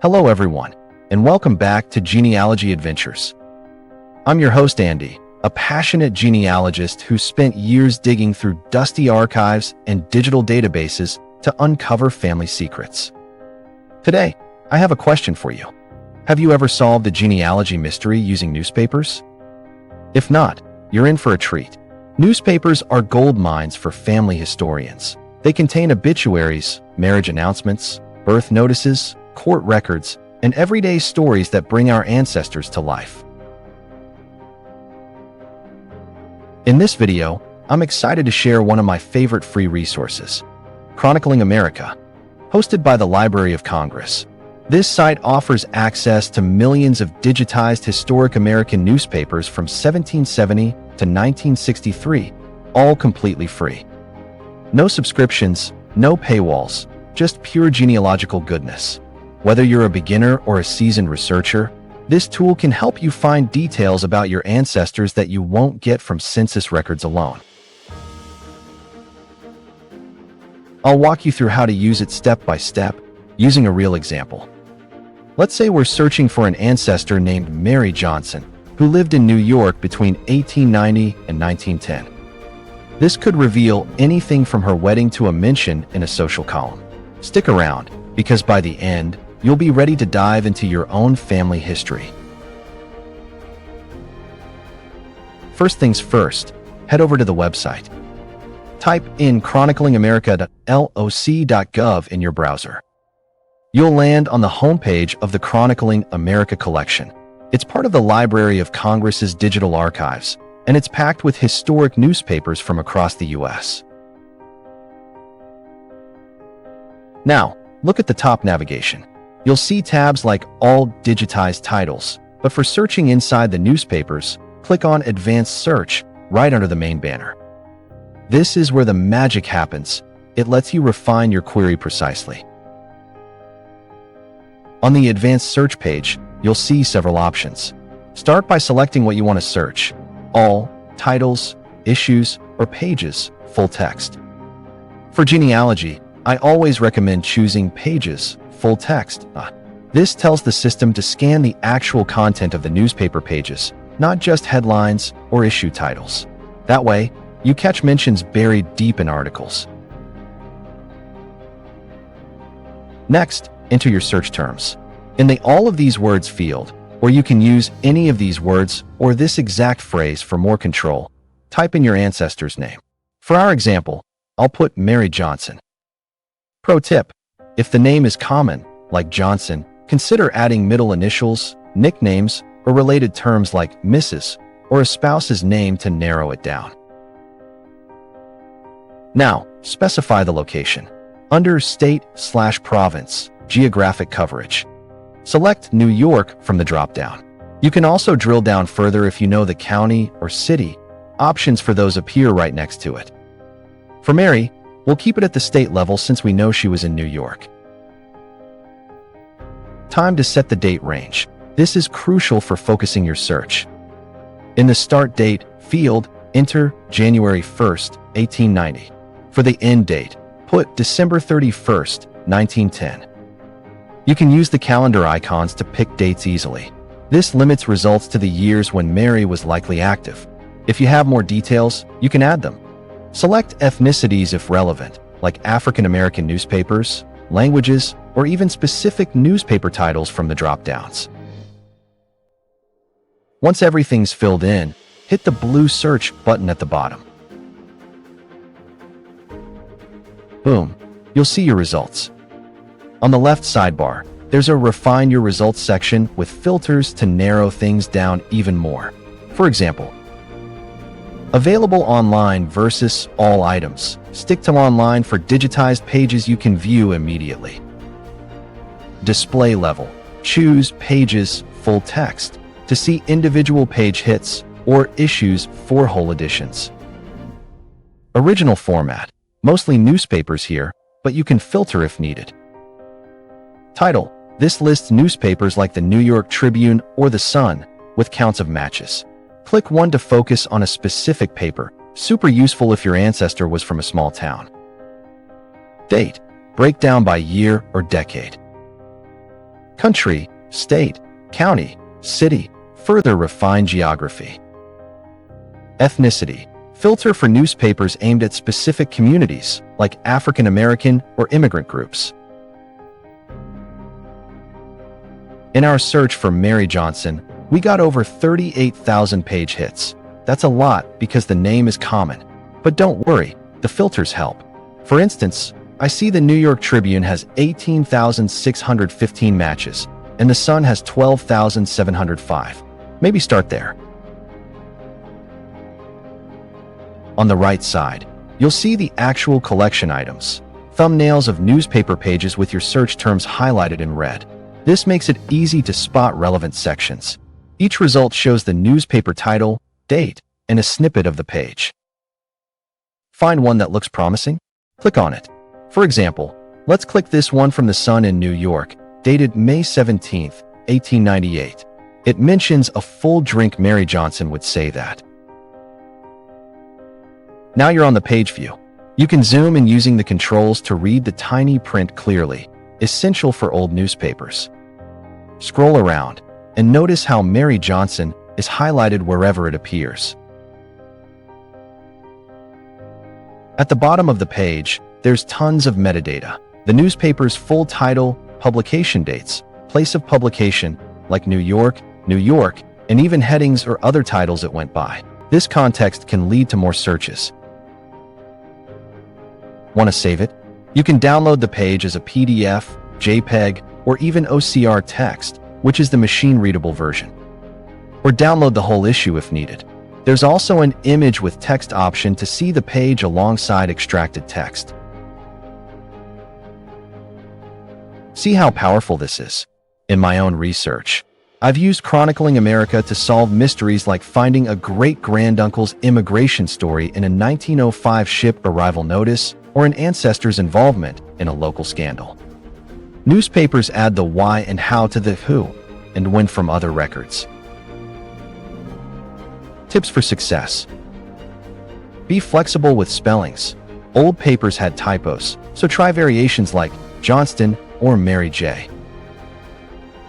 Hello everyone, and welcome back to Genealogy Adventures. I'm your host Andy, a passionate genealogist who spent years digging through dusty archives and digital databases to uncover family secrets. Today, I have a question for you. Have you ever solved a genealogy mystery using newspapers? If not, you're in for a treat. Newspapers are gold mines for family historians. They contain obituaries, marriage announcements, birth notices, court records, and everyday stories that bring our ancestors to life. In this video, I'm excited to share one of my favorite free resources, Chronicling America, hosted by the Library of Congress. This site offers access to millions of digitized historic American newspapers from 1770 to 1963, all completely free. No subscriptions, no paywalls, just pure genealogical goodness. Whether you're a beginner or a seasoned researcher, this tool can help you find details about your ancestors that you won't get from census records alone. I'll walk you through how to use it step by step, using a real example. Let's say we're searching for an ancestor named Mary Johnson, who lived in New York between 1890 and 1910. This could reveal anything from her wedding to a mention in a social column. Stick around, because by the end, you'll be ready to dive into your own family history. First things first, head over to the website. Type in chroniclingamerica.loc.gov in your browser. You'll land on the homepage of the Chronicling America collection. It's part of the Library of Congress's digital archives, and it's packed with historic newspapers from across the U.S. Now, look at the top navigation. You'll see tabs like All Digitized Titles, but for searching inside the newspapers, click on Advanced Search right under the main banner. This is where the magic happens. It lets you refine your query precisely. On the Advanced Search page, you'll see several options. Start by selecting what you want to search: all, titles, issues, or pages, full text. For genealogy, I always recommend choosing pages, full text. This tells the system to scan the actual content of the newspaper pages, not just headlines or issue titles. That way, you catch mentions buried deep in articles. Next, enter your search terms. In the All of These Words field, or you can use any of these words or this exact phrase for more control, type in your ancestor's name. For our example, I'll put Mary Johnson. Pro tip: if the name is common, like Johnson, consider adding middle initials, nicknames, or related terms like Mrs. or a spouse's name to narrow it down. Now, specify the location. Under State/Province, Geographic Coverage, select New York from the drop-down. You can also drill down further if you know the county or city. Options for those appear right next to it. For Mary, we'll keep it at the state level since we know she was in New York. Time to set the date range. This is crucial for focusing your search. In the Start Date field, enter January 1st, 1890. For the End Date, put December 31st, 1910. You can use the calendar icons to pick dates easily. This limits results to the years when Mary was likely active. If you have more details, you can add them. Select ethnicities if relevant, like African American newspapers, languages, or even specific newspaper titles from the drop-downs. Once everything's filled in, hit the blue search button at the bottom. Boom, you'll see your results. On the left sidebar, there's a Refine Your Results section with filters to narrow things down even more. For example, Available online versus all items. Stick to online for digitized pages you can view immediately. Display level. Choose Pages full text to see individual page hits or issues for whole editions. Original format. Mostly newspapers here, but you can filter if needed. Title. This lists newspapers like the New York Tribune or the Sun with counts of matches. Click 1 to focus on a specific paper. Super useful if your ancestor was from a small town. Date. Break down by year or decade. country, state, county, city, further refine geography. Ethnicity. Filter for newspapers aimed at specific communities, like African American or immigrant groups. In our search for Mary Johnson, we got over 38,000 page hits. That's a lot because the name is common. But don't worry, the filters help. For instance, I see the New York Tribune has 18,615 matches, and the Sun has 12,705. Maybe start there. On the right side, you'll see the actual collection items, thumbnails of newspaper pages with your search terms highlighted in red. This makes it easy to spot relevant sections. Each result shows the newspaper title, date, and a snippet of the page. Find one that looks promising? Click on it. For example, let's click this one from the Sun in New York, dated May 17, 1898. It mentions a full drink. Mary Johnson would say that. Now you're on the page view. You can zoom in using the controls to read the tiny print clearly, essential for old newspapers. Scroll around and notice how Mary Johnson is highlighted wherever it appears. At the bottom of the page, there's tons of metadata. The newspaper's full title, publication dates, place of publication, like New York, and even headings or other titles it went by. This context can lead to more searches. Want to save it? You can download the page as a PDF, JPEG, or even OCR text, which is the machine-readable version. Or download the whole issue if needed. There's also an image with text option to see the page alongside extracted text. See how powerful this is? In my own research, I've used Chronicling America to solve mysteries like finding a great-granduncle's immigration story in a 1905 ship arrival notice or an ancestor's involvement in a local scandal. Newspapers add the why and how to the who and when from other records. Tips for success. Be flexible with spellings. Old papers had typos, so try variations like Johnston or Mary J.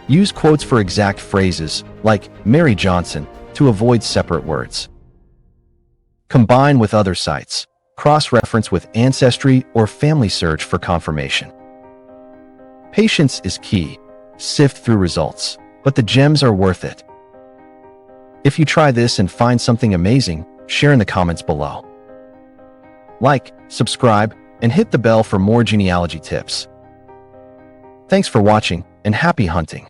Use quotes for exact phrases, like Mary Johnson, to avoid separate words. Combine with other sites. Cross-reference with Ancestry or Family Search for confirmation. Patience is key. Sift through results, but the gems are worth it. If you try this and find something amazing, share in the comments below. Like, subscribe, and hit the bell for more genealogy tips. Thanks for watching, and happy hunting!